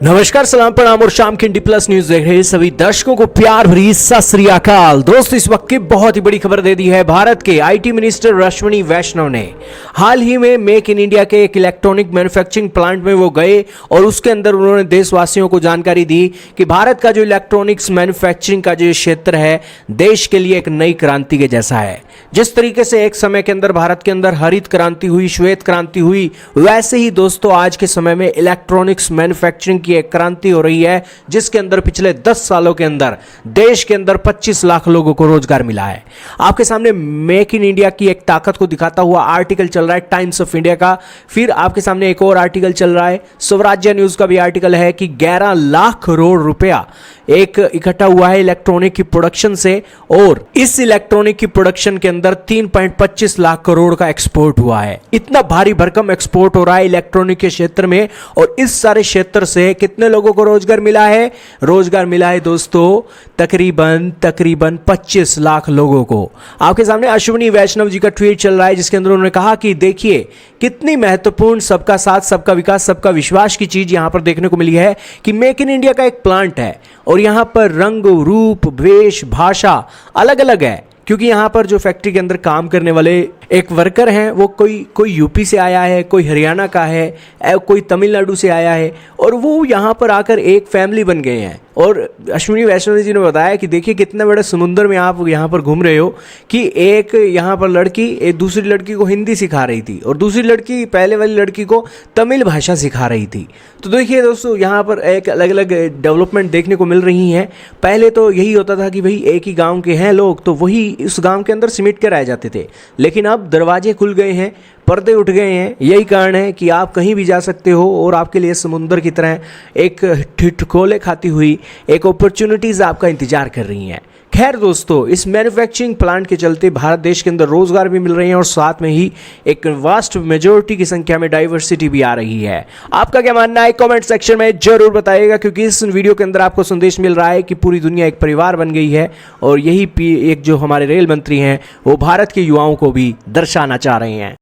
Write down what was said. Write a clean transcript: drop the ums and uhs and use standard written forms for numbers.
नमस्कार, सलाम, प्रणाम और शाम की इंडी प्लस न्यूज देख रहे सभी दर्शकों को प्यार भरी सत श्री अकाल। दोस्त, इस वक्त की बहुत ही बड़ी खबर दे दी है। भारत के आईटी मिनिस्टर अश्विनी वैष्णव ने हाल ही में मेक इन इंडिया के एक इलेक्ट्रॉनिक मैन्युफैक्चरिंग प्लांट में वो गए और उसके अंदर उन्होंने देशवासियों को जानकारी दी कि भारत का जो इलेक्ट्रॉनिक्स मैन्युफैक्चरिंग का जो क्षेत्र है देश के लिए एक नई क्रांति के जैसा है। जिस तरीके से एक समय के अंदर भारत के अंदर हरित क्रांति हुई, श्वेत क्रांति हुई, वैसे ही दोस्तों आज के समय में इलेक्ट्रॉनिक्स मैन्युफैक्चरिंग की एक क्रांति हो रही है, जिसके अंदर पिछले 10 सालों के अंदर देश के अंदर 25 लाख लोगों को रोजगार मिला है। आपके सामने मेक इन इंडिया की एक ताकत को दिखाता हुआ आर्टिकल चल रहा है टाइम्स ऑफ इंडिया का। फिर आपके सामने एक और आर्टिकल चल रहा है, स्वराज्य न्यूज का भी आर्टिकल है कि 11 लाख करोड़ रुपया एक इकट्ठा हुआ है इलेक्ट्रॉनिक की प्रोडक्शन से, और इस इलेक्ट्रॉनिक की प्रोडक्शन के अंदर 3.25 लाख करोड़ का एक्सपोर्ट हुआ है। इतना भारी भरकम एक्सपोर्ट हो रहा है इलेक्ट्रॉनिक के क्षेत्र में, और इस सारे क्षेत्र से कितने लोगों को रोजगार मिला है? रोजगार मिला है दोस्तों तकरीबन 25 लाख लोगों को। आपके सामने अश्विनी वैष्णव जी का ट्वीट चल रहा है, जिसके अंदर उन्होंने कहा कि देखिए कितनी महत्वपूर्ण सबका साथ, सबका विकास, सबका विश्वास की चीज यहां पर देखने को मिली है कि मेक इन इंडिया का एक प्लांट है और यहां पर रंग, रूप, वेश, भाषा अलग अलग है, क्योंकि यहां पर जो फैक्ट्री के अंदर काम करने वाले एक वर्कर हैं वो कोई यूपी से आया है, कोई हरियाणा का है, कोई तमिलनाडु से आया है, और वो यहां पर आकर एक फैमिली बन गए हैं। और अश्विनी वैष्णव जी ने बताया कि देखिए कितने बड़े समुद्र में आप यहाँ पर घूम रहे हो कि एक यहाँ पर लड़की एक दूसरी लड़की को हिंदी सिखा रही थी और दूसरी लड़की पहले वाली लड़की को तमिल भाषा सिखा रही थी। तो देखिए दोस्तों, यहाँ पर एक अलग अलग डेवलपमेंट देखने को मिल रही हैं। पहले तो यही होता था कि भाई एक ही गाँव के हैं लोग तो वही उस गाँव के अंदर सिमट कर रह जाते थे, लेकिन अब दरवाजे खुल गए हैं, पर्दे उठ गए हैं। यही कारण है कि आप कहीं भी जा सकते हो और आपके लिए समुंदर की तरह एक ठिठकोले खाती हुई एक अपॉर्चुनिटीज़ आपका इंतजार कर रही हैं। खैर दोस्तों, इस मैन्युफैक्चरिंग प्लांट के चलते भारत देश के अंदर रोजगार भी मिल रहे हैं और साथ में ही एक वास्ट मेजोरिटी की संख्या में डाइवर्सिटी भी आ रही है। आपका क्या मानना है कमेंट सेक्शन में जरूर बताइएगा, क्योंकि इस वीडियो के अंदर आपको संदेश मिल रहा है कि पूरी दुनिया एक परिवार बन गई है और यही एक जो हमारे रेल मंत्री हैं वो भारत के युवाओं को भी दर्शाना चाह रहे हैं।